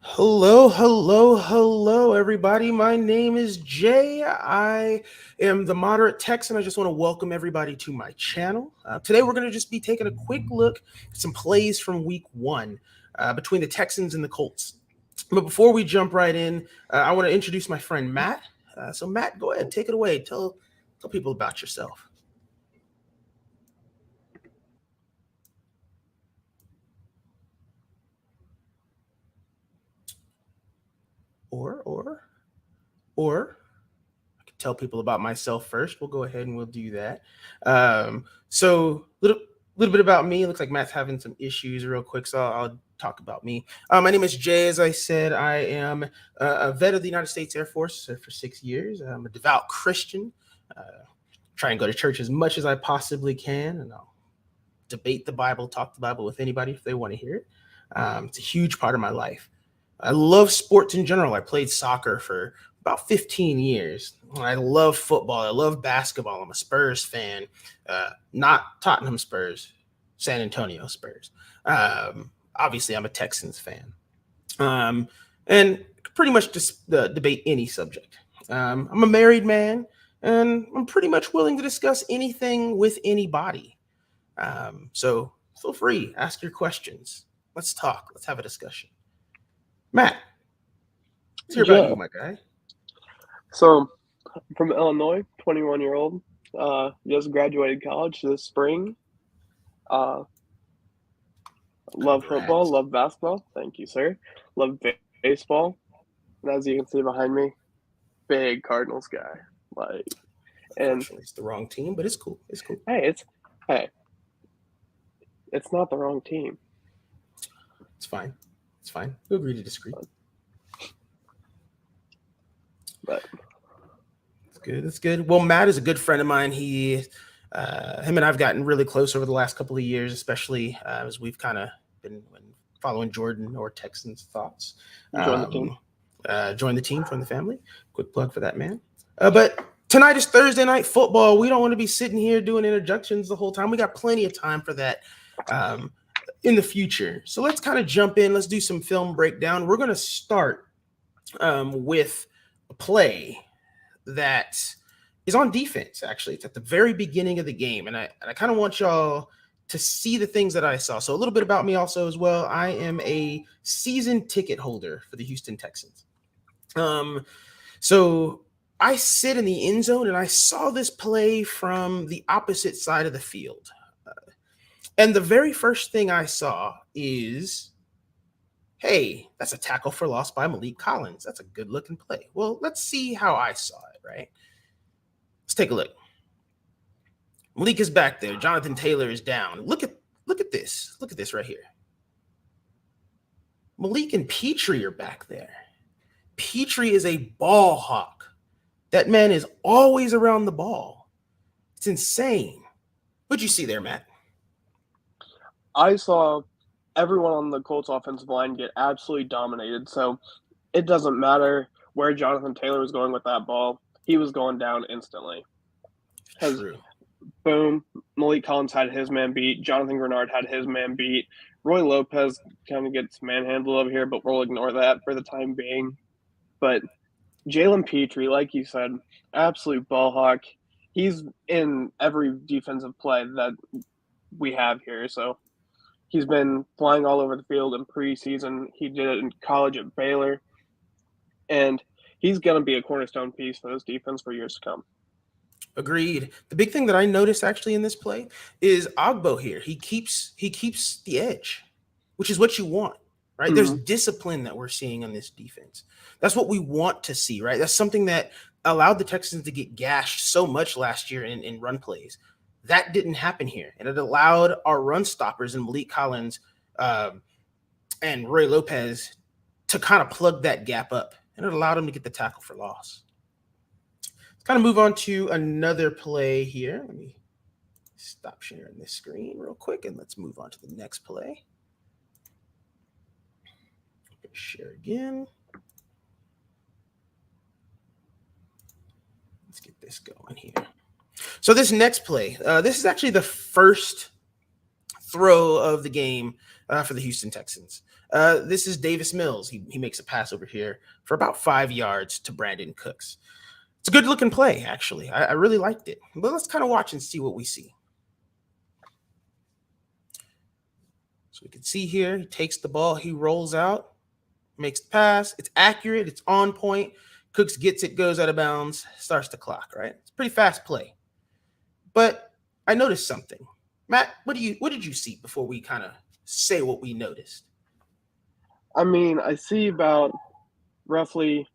Hello, everybody. My name is Jay. I am the moderate Texan. I just want to welcome everybody to my channel. Today, we're going to just be taking a quick look at some plays from week one between the Texans and the Colts. But before we jump right in, I want to introduce my friend Matt. So, Matt, go ahead, take it away. Tell people about yourself. Or tell people about myself first. We'll go ahead and we'll do that. So little bit about me. It looks like Matt's having some issues real quick, so I'll talk about me. My name is Jay. As I said, I am a vet of the United States Air Force for 6 years. I'm a devout Christian. Uh, try and go to church as much as I possibly can, and I'll debate the Bible, talk the Bible with anybody if they want to hear it. It's a huge part of my life. I love sports in general. I played soccer for about 15 years. I love football. I love basketball. I'm a Spurs fan, not Tottenham Spurs, San Antonio Spurs. Obviously, I'm a Texans fan. And pretty much just debate any subject. I'm a married man, and I'm pretty much willing to discuss anything with anybody. So feel free, ask your questions. Let's talk. Let's have a discussion. Matt, let's hear about Yeah. you, my guy. So from Illinois, 21-year-old. Just graduated college this spring. Uh, love football, Congrats. love basketball. Thank you, sir. Love baseball. And as you can see behind me, big Cardinals guy. Like, and Unfortunately, it's the wrong team, but it's cool. It's cool. hey, hey, it's not the wrong team. It's fine. It's fine. We agree to disagree. But It's good. It's good. Well, Matt is a good friend of mine. Him and I've gotten really close over the last couple of years, especially as we've kind of been following Jordan or Texans thoughts. join the team. Join the team from the family. Quick plug for that man. But tonight is Thursday night football. We don't want to be sitting here doing introductions the whole time. We got plenty of time for that in the future. So let's kind of jump in. Let's do some film breakdown. We're going to start with a play that is on defense. Actually, it's at the very beginning of the game, and I kind of want y'all to see the things that I saw. So a little bit about me also as well. I am a season ticket holder for the Houston Texans. So I sit in the end zone and I saw this play from the opposite side of the field. And the very first thing I saw is, hey, that's a tackle for loss by Malik Collins. That's a good looking play. Well, let's see how I saw it, right? Let's take a look. Malik is back there. Jonathan Taylor is down. Look at this. Look at this right here. Malik and Petrie are back there. Petrie is a ball hawk. That man is always around the ball. It's insane. What'd you see there, Matt? I saw everyone on the Colts offensive line get absolutely dominated. So it doesn't matter where Jonathan Taylor was going with that ball. He was going down instantly. Because True. boom, Malik Collins had his man beat. Jonathan Grenard had his man beat. Roy Lopez kind of gets manhandled over here, but we'll ignore that for the time being. But Jalen Petrie, like you said, absolute ball hawk. He's in every defensive play that we have here. So he's been flying all over the field in preseason. He did it in college at Baylor. And he's going to be a cornerstone piece for this defense for years to come. Agreed. The big thing that I noticed actually in this play is Ogbo here. He keeps the edge, which is what you want, right? Mm-hmm. There's discipline that we're seeing on this defense. That's what we want to see, right? That's something that allowed the Texans to get gashed so much last year in run plays. That didn't happen here, and it allowed our run stoppers in Malik Collins and Roy Lopez to kind of plug that gap up, and it allowed them to get the tackle for loss. Kind of move on to another play here. Let me stop sharing this screen real quick and let's move on to the next play. Share again. Let's get this going here. So this next play, this is actually the first throw of the game for the Houston Texans. This is Davis Mills. He makes a pass over here for about 5 yards to Brandon Cooks. It's a good looking play, actually. I really liked it. But let's kind of watch and see what we see. So we can see here, he takes the ball, he rolls out, makes the pass. It's accurate, it's on point. Cooks gets it, goes out of bounds, starts the clock, right? It's a pretty fast play. But I noticed something. Matt, what did you see before we kind of say what we noticed? I mean, I see about roughly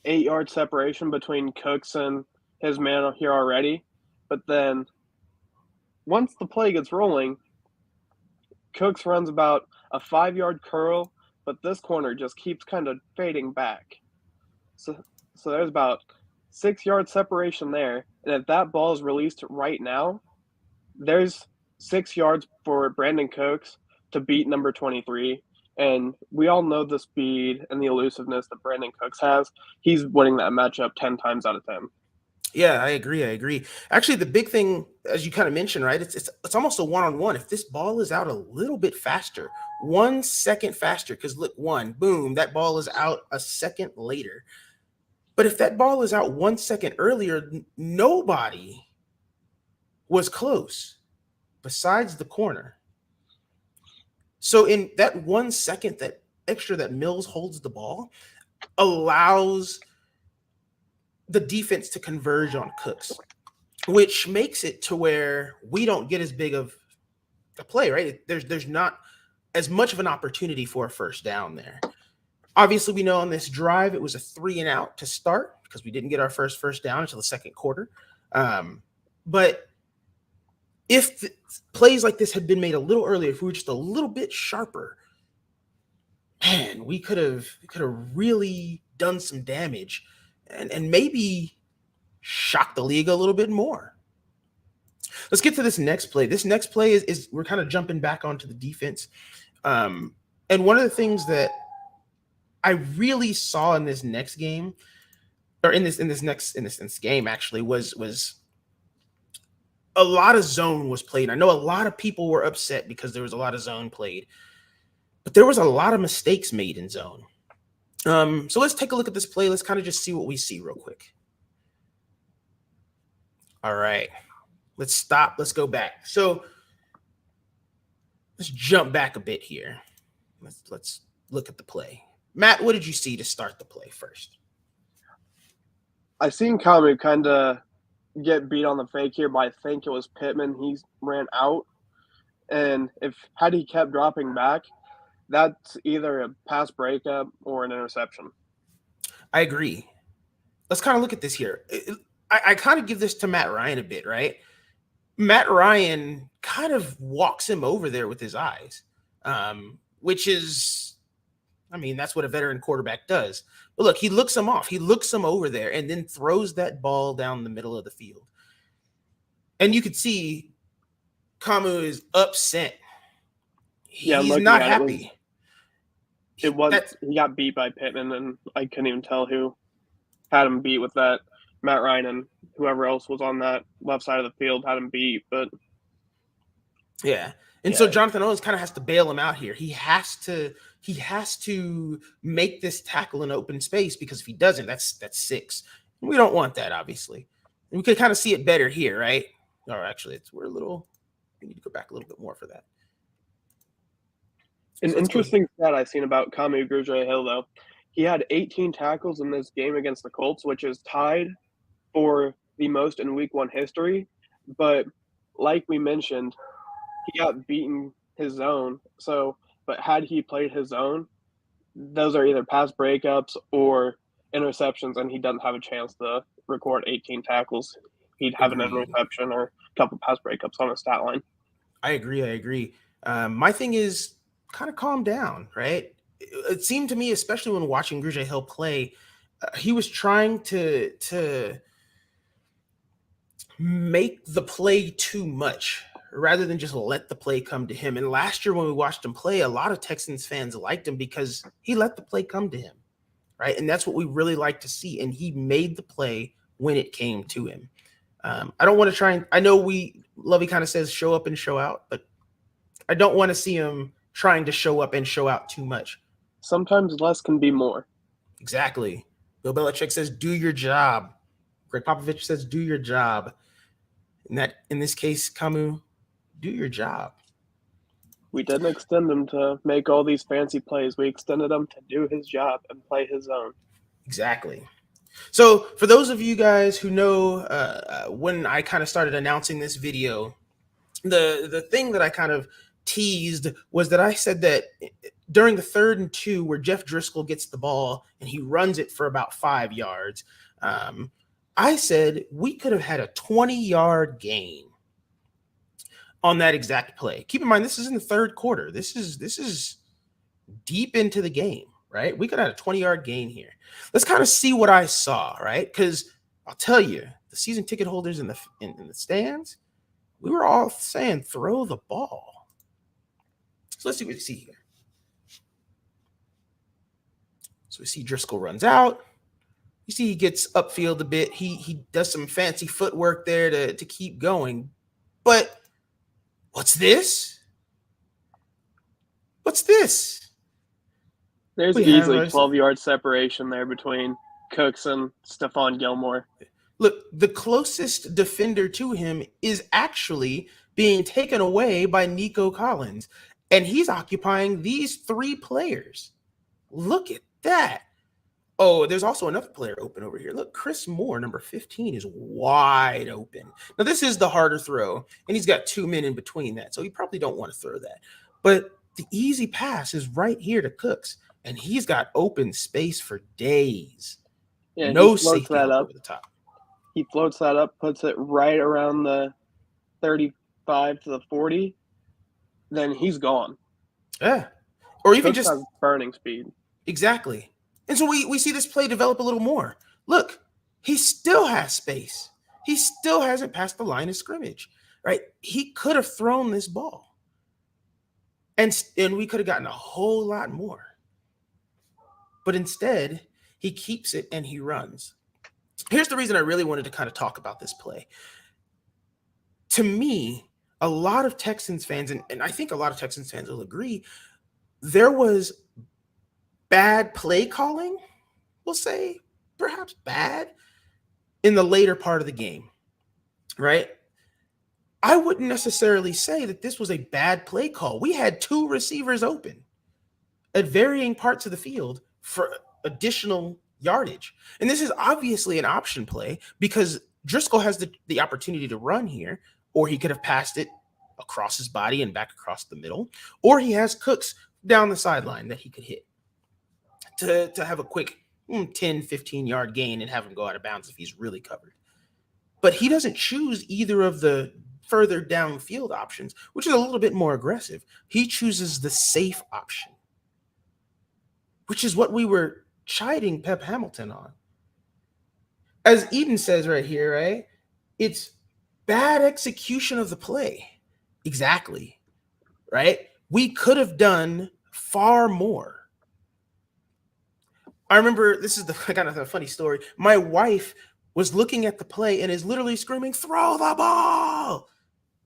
8-yard separation between Cooks and his man here already. But then once the play gets rolling, Cooks runs about a 5-yard curl, but this corner just keeps kind of fading back. So there's about 6-yard separation there. And if that ball is released right now, there's 6 yards for Brandon Cooks to beat number 23. And we all know the speed and the elusiveness that Brandon Cooks has. He's winning that matchup 10 times out of 10. Yeah, I agree. Actually, the big thing, as you kind of mentioned, right? It's almost a one-on-one. If this ball is out a little bit faster, 1 second faster, because look, boom, that ball is out a second later. But if that ball is out 1 second earlier, nobody was close besides the corner. So in that 1 second, that extra that Mills holds the ball allows the defense to converge on Cooks, which makes it to where we don't get as big of a play, right? There's not as much of an opportunity for a first down there. Obviously, we know on this drive, it was a 3-and-out to start because we didn't get our first down until the second quarter. But if plays like this had been made a little earlier, if we were just a little bit sharper, man, we could have really done some damage and maybe shock the league a little bit more. Let's get to this next play. This next play is we're kind of jumping back onto the defense. And one of the things that I really saw in this next game, or in this game actually, was a lot of zone was played. I know a lot of people were upset because there was a lot of zone played, but there was a lot of mistakes made in zone. So let's take a look at this play. Let's kind of just see what we see real quick. All right, let's stop. Let's go back. So let's jump back a bit here. Let's look at the play. Matt, what did you see to start the play first? I seen Kamu kind of get beat on the fake here, but I think it was Pittman. He ran out, and had he kept dropping back, that's either a pass breakup or an interception. I agree. Let's kind of look at this here. I kind of give this to Matt Ryan a bit, right? Matt Ryan kind of walks him over there with his eyes, which is, I mean, that's what a veteran quarterback does. But look, he looks him off. He looks him over there and then throws that ball down the middle of the field. And you could see Kamu is upset. He's not happy. He got beat by Pittman, and I couldn't even tell who had him beat with that. Matt Ryan and whoever else was on that left side of the field had him beat, but yeah. And so Jonathan Owens kind of has to bail him out here. He has to make this tackle in open space, because if he doesn't, that's 6. We don't want that, obviously. And we could kind of see it better here, right? Or actually, we need to go back a little bit more for that. An interesting stat I've seen about Kamu Grugier-Hill, though, he had 18 tackles in this game against the Colts, which is tied for the most in Week 1 history. But like we mentioned, he got beaten his zone. But had he played his zone, those are either pass breakups or interceptions, and he doesn't have a chance to record 18 tackles. He'd have an interception or a couple pass breakups on his stat line. I agree. My thing is kind of calm down, right? It seemed to me, especially when watching Grugier-Hill play, he was trying to make the play too much rather than just let the play come to him. And last year when we watched him play, a lot of Texans fans liked him because he let the play come to him, right? And that's what we really like to see. And he made the play when it came to him. I don't want to I know Lovey kind of says show up and show out, but I don't want to see him trying to show up and show out too much. Sometimes less can be more. Exactly. Bill Belichick says, "Do your job." Greg Popovich says, "Do your job." In this case, Camus, do your job. We didn't extend him to make all these fancy plays. We extended him to do his job and play his own. Exactly. So, for those of you guys who know, when I kind of started announcing this video, the thing that I kind of teased was that I said that during the 3rd and 2, where Jeff Driscoll gets the ball and he runs it for about 5 yards, I said we could have had a 20-yard gain on that exact play. Keep in mind, this is in the 3rd quarter. This is deep into the game, right? We could have had a 20-yard gain here. Let's kind of see what I saw, right? Because I'll tell you, the season ticket holders in the stands, we were all saying throw the ball. So let's see what we see here. So we see Driscoll runs out. You see he gets upfield a bit. He does some fancy footwork there to keep going. But what's this? What's this? There's We have easily 12-yard separation there between Cooks and Stephon Gilmore. Look, the closest defender to him is actually being taken away by Nico Collins, and he's occupying these 3 players. Look at that. Oh, there's also another player open over here. Look, Chris Moore, number 15, is wide open. Now, this is the harder throw, and he's got 2 men in between that, so you probably don't want to throw that. But the easy pass is right here to Cooks, and he's got open space for days. Yeah, no safety that up over the top. He floats that up, puts it right around the 35 to the 40, then he's gone. Yeah. Or even Cooks has burning speed. Exactly. And so we see this play develop a little more. Look, he still has space. He still hasn't passed the line of scrimmage, right? He could have thrown this ball. And we could have gotten a whole lot more. But instead, he keeps it and he runs. Here's the reason I really wanted to kind of talk about this play. To me, a lot of Texans fans, and I think a lot of Texans fans will agree, there was bad play calling, we'll say, perhaps bad, in the later part of the game, right? I wouldn't necessarily say that this was a bad play call. We had 2 receivers open at varying parts of the field for additional yardage. And this is obviously an option play because Driscoll has the opportunity to run here, or he could have passed it across his body and back across the middle, or he has Cooks down the sideline that he could hit to have a quick 10, 15-yard gain and have him go out of bounds if he's really covered. But he doesn't choose either of the further downfield options, which is a little bit more aggressive. He chooses the safe option, which is what we were chiding Pep Hamilton on. As Eden says right here, right? It's bad execution of the play. Exactly, right? We could have done far more. I remember, this is kind of a funny story. My wife was looking at the play and is literally screaming, "Throw the ball!"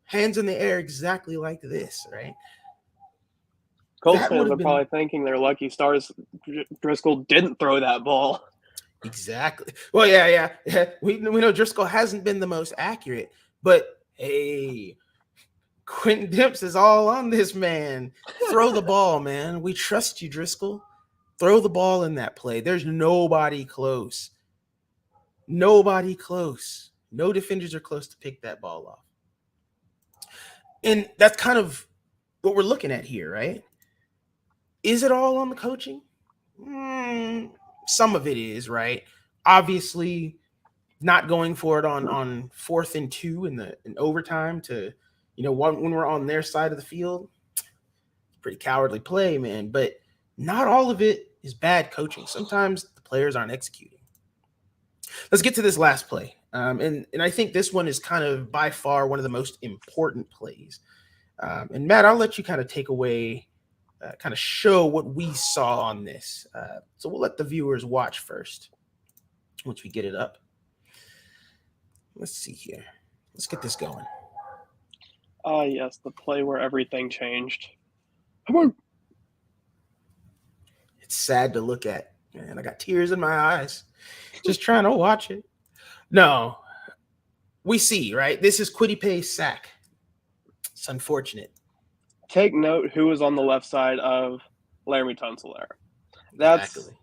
Hands in the air exactly like this, right? Colts fans are probably thinking their lucky stars Driscoll didn't throw that ball. Exactly. Well, yeah. We know Driscoll hasn't been the most accurate, but hey, Quentin Dimps is all on this, man. Throw the ball, man. We trust you, Driscoll. Throw the ball in that play. There's nobody close. Nobody close. No defenders are close to pick that ball off. And that's kind of what we're looking at here, right? Is it all on the coaching? Some of it is, right? Obviously, not going for it on 4th and 2 in overtime to, when we're on their side of the field, it's pretty cowardly play, man. But not all of it is bad coaching. Sometimes the players aren't executing. Let's get to this last play. And I think this one is kind of by far one of the most important plays. And Matt, I'll let you kind of take away, kind of show what we saw on this. So we'll let the viewers watch first once we get it up. Let's see here. Let's get this going. Ah, yes, the play where everything changed. Come on. It's sad to look at. Man, I got tears in my eyes just trying to watch it. No, we see, right? This is Quiddy Pay's sack. It's unfortunate. Take note who was on the left side of Laramie Tunsil there. That's Exactly.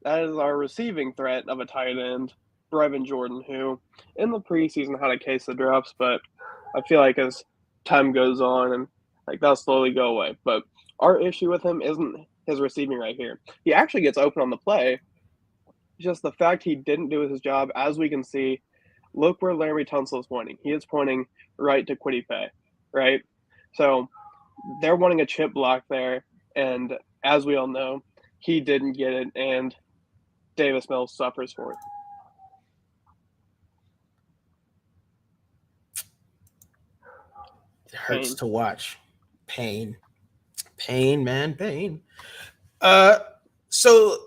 that is our receiving threat of a tight end, Brevin Jordan, who in the preseason had a case of drops, but I feel like as time goes on and like that'll slowly go away. But our issue with him isn't his receiving right here. He actually gets open on the play. Just the fact he didn't do his job, as we can see. Look where Laramie Tunsil is pointing. He is pointing right to Quiddy Pay, right? So they're wanting a chip block there, and as we all know, he didn't get it, and Davis Mills suffers for it. It hurts Pain. to watch. Pain. Pain, man, pain. Uh so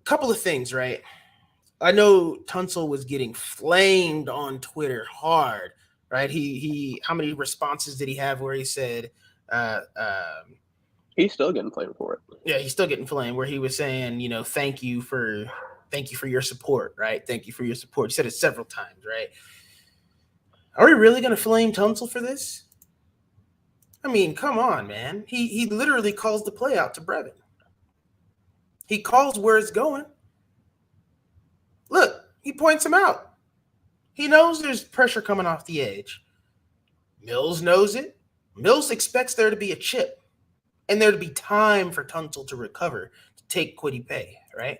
couple of things, right? I know Tunsil was getting flamed on Twitter hard, right? He how many responses did he have where he said uh He's still getting flamed for it. yeah, he's still getting flamed where he was saying, thank you for your support, right? Thank you for your support. He said it several times, right? Are we really gonna flame Tunsil for this? I mean, come on, man. He literally calls the play out to Brevin. He calls where it's going. Look, he points him out. He knows there's pressure coming off the edge. Mills knows it. Mills expects there to be a chip and there to be time for Tunsil to recover, to take Quiddy Pay, right?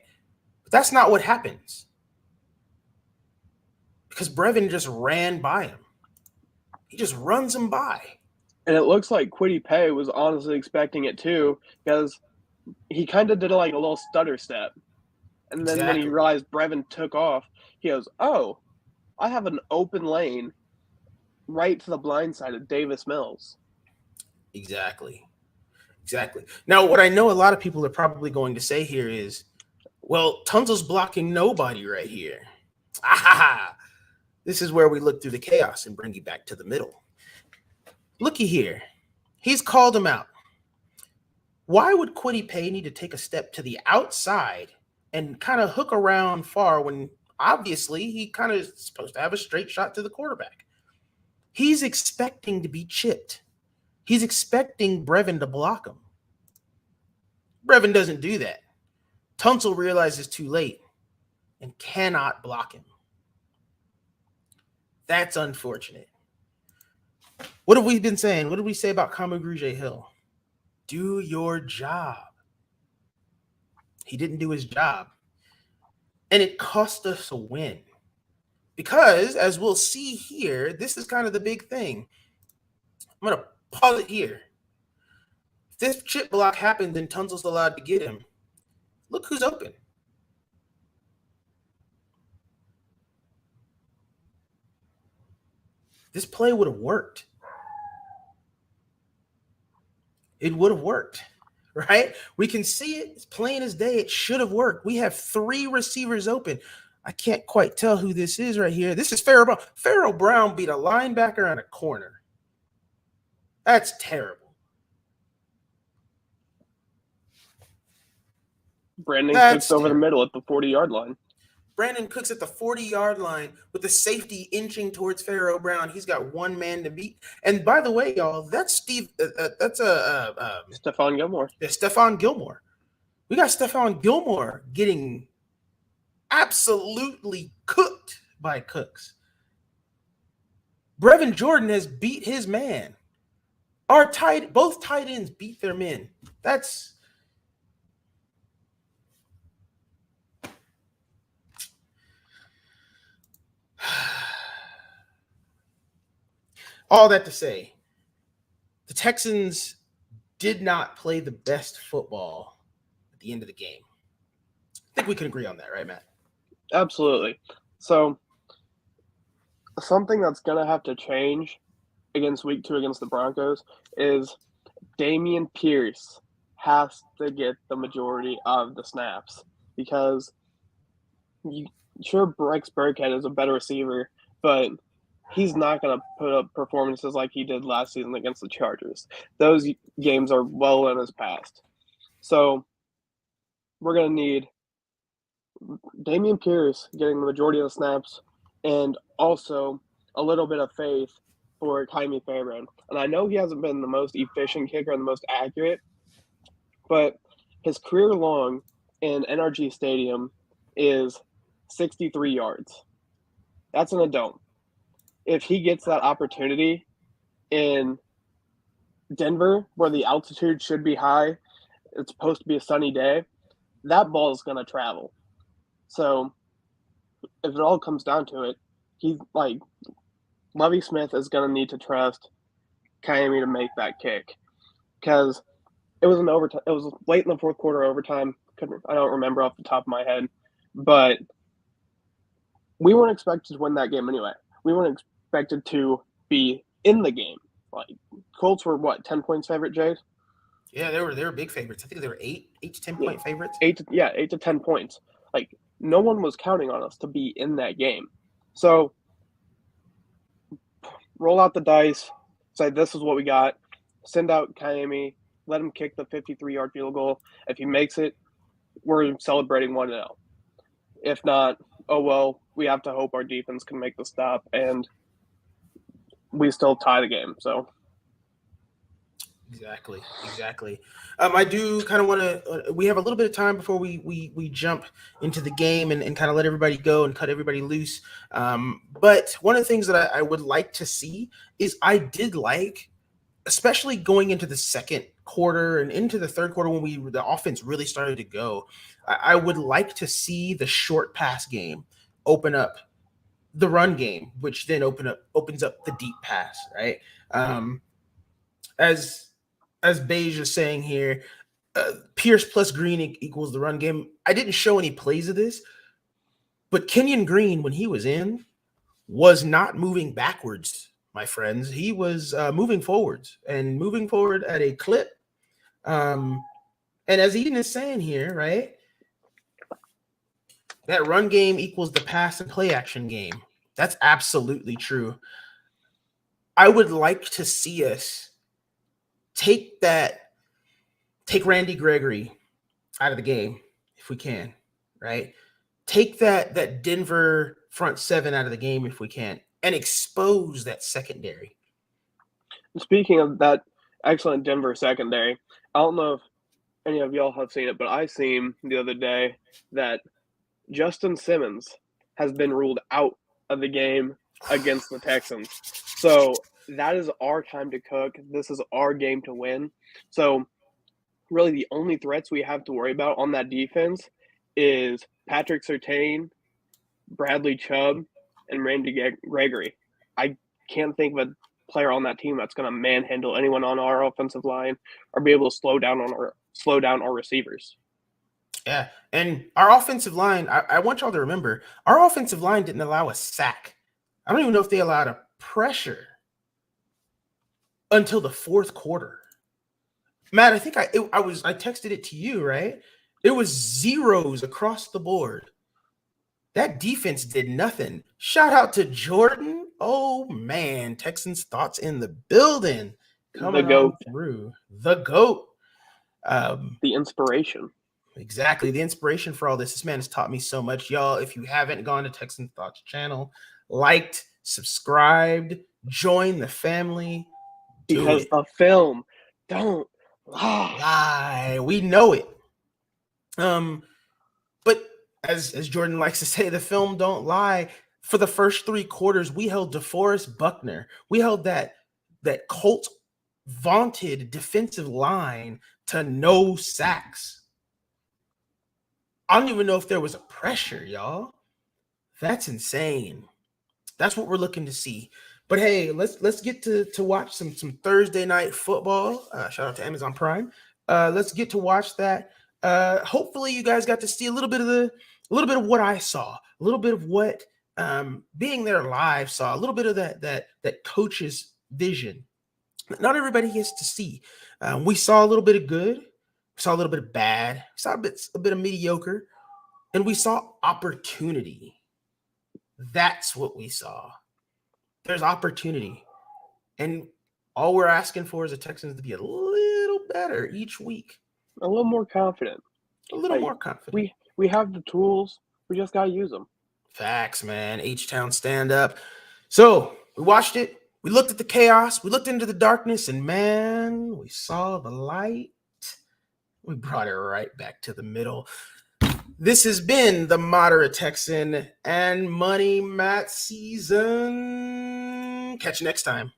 But that's not what happens because Brevin just ran by him. He just runs him by. And it looks like Quiddy Pay was honestly expecting it too, because he kind of did like a little stutter step. And then when he Exactly. realized Brevin took off, he goes, "Oh, I have an open lane right to the blind side of Davis Mills." Exactly. Exactly. Now, what I know a lot of people are probably going to say here is, well, Tunsil's blocking nobody right here. Ah, this is where we look through the chaos and bring you back to the middle. Looky here. He's called him out. Why would Quiddy Pay need to take a step to the outside and kind of hook around far when obviously he kind of supposed to have a straight shot to the quarterback? He's expecting to be chipped. He's expecting Brevin to block him. Brevin doesn't do that. Tunsil realizes too late and cannot block him. That's unfortunate. What have we been saying? What did we say about Kamaguje Hill? Do your job. He didn't do his job. And it cost us a win. Because, as we'll see here, this is kind of the big thing. I'm going to pause it here. If this chip block happens and Tunsil's allowed to get him, look who's open. This play would have worked. It would have worked, right? We can see it. It's plain as day. It should have worked. We have 3 receivers open. I can't quite tell who this is right here. This is Pharaoh Brown. Pharaoh Brown beat a linebacker and a corner. That's terrible. Brandon That's Cooks over the terrible. middle at the 40-yard line. Brandon Cooks at the 40-yard line with the safety inching towards Pharaoh Brown. He's got one man to beat. And by the way, y'all, that's Stephon Gilmore. Stephon Gilmore. We got Stephon Gilmore getting absolutely cooked by Cooks. Brevin Jordan has beat his man. Both tight ends beat their men. That's all that to say. The Texans did not play the best football at the end of the game. I think we can agree on that, right, Matt? Absolutely. So something that's going to have to change against week 2 against the Broncos is Damian Pierce has to get the majority of the snaps, because sure, Rex Burkhead is a better receiver, but he's not going to put up performances like he did last season against the Chargers. Those games are well in his past. So we're going to need Damian Pierce getting the majority of the snaps and also a little bit of faith for Kymie Fairbairn. And I know he hasn't been the most efficient kicker and the most accurate, but his career long in NRG Stadium is 63 yards. That's in a dome. If he gets that opportunity in Denver, where the altitude should be high, it's supposed to be a sunny day, that ball is going to travel. So if it all comes down to it, he's like Lovie Smith is going to need to trust Kymie to make that kick because it was an overtime. It was late in the fourth quarter overtime. I don't remember off the top of my head, but we weren't expected to win that game anyway. We weren't expected to be in the game. Like Colts were what 10 points favorite, Jay? Yeah, they were big favorites. I think they were 8 to 10 point favorites. 8 to 10 points. Like no one was counting on us to be in that game. So roll out the dice, say this is what we got. Send out Kymie, let him kick the 53-yard field goal. If he makes it, we're celebrating 1-0. If not, oh well, we have to hope our defense can make the stop, and we still tie the game. So Exactly. I do kind of want to. We have a little bit of time before we jump into the game and kind of let everybody go and cut everybody loose. But one of the things that I would like to see is I did like, especially going into the second quarter and into the third quarter when the offense really started to go. I would like to see the short pass game open up the run game, which then opens up the deep pass, right? As Beige is saying here, Pierce plus Green equals the run game. I didn't show any plays of this, but Kenyon Green, when he was in, was not moving backwards, my friends. He was moving forwards and moving forward at a clip. And as Eden is saying here, right, that run game equals the pass and play action game. That's absolutely true. I would like to see us take Randy Gregory out of the game if we can, right? Take that Denver front seven out of the game if we can and expose that secondary. speaking of that excellent Denver secondary, I don't know if any of y'all have seen it, but I seen the other day that Justin Simmons has been ruled out of the game against the Texans. So that is our time to cook. This is our game to win. So really the only threats we have to worry about on that defense is Patrick Surtain, Bradley Chubb, and Randy Gregory. I can't think of a player on that team that's going to manhandle anyone on our offensive line or be able to slow down our receivers. Yeah, and our offensive line, I want y'all to remember, our offensive line didn't allow a sack. I don't even know if they allowed a pressure until the fourth quarter. Matt, I think I texted it to you, right? It was zeros across the board. That defense did nothing. Shout out to Jordan. Oh man, Texans thoughts in the building coming on through. The GOAT. The inspiration. Exactly. The inspiration for all this. This man has taught me so much. Y'all, if you haven't gone to Texan Thoughts channel, liked, subscribed, join the family. Because the film don't lie. We know it. But as Jordan likes to say, the film don't lie. For the first three quarters, we held DeForest Buckner. We held that Colt vaunted defensive line to no sacks. I don't even know if there was a pressure, y'all. That's insane. That's what we're looking to see. But hey, let's get to watch some Thursday night football. Shout out to Amazon Prime. Let's get to watch that. Hopefully, you guys got to see a little bit of what I saw, a little bit of what being there live saw, a little bit of that coach's vision. Not everybody gets to see. We saw a little bit of good, we saw a little bit of bad, we saw a bit of mediocre, and we saw opportunity. That's what we saw. there's opportunity. And all we're asking for is the Texans to be a little better each week. A little more confident. A little more confident. We have the tools. We just got to use them. Facts, man. H-Town stand up. So we watched it. We looked at the chaos. We looked into the darkness. And, man, we saw the light. We brought it right back to the middle. This has been the Moderate Texan and Money Matt season. Catch you next time.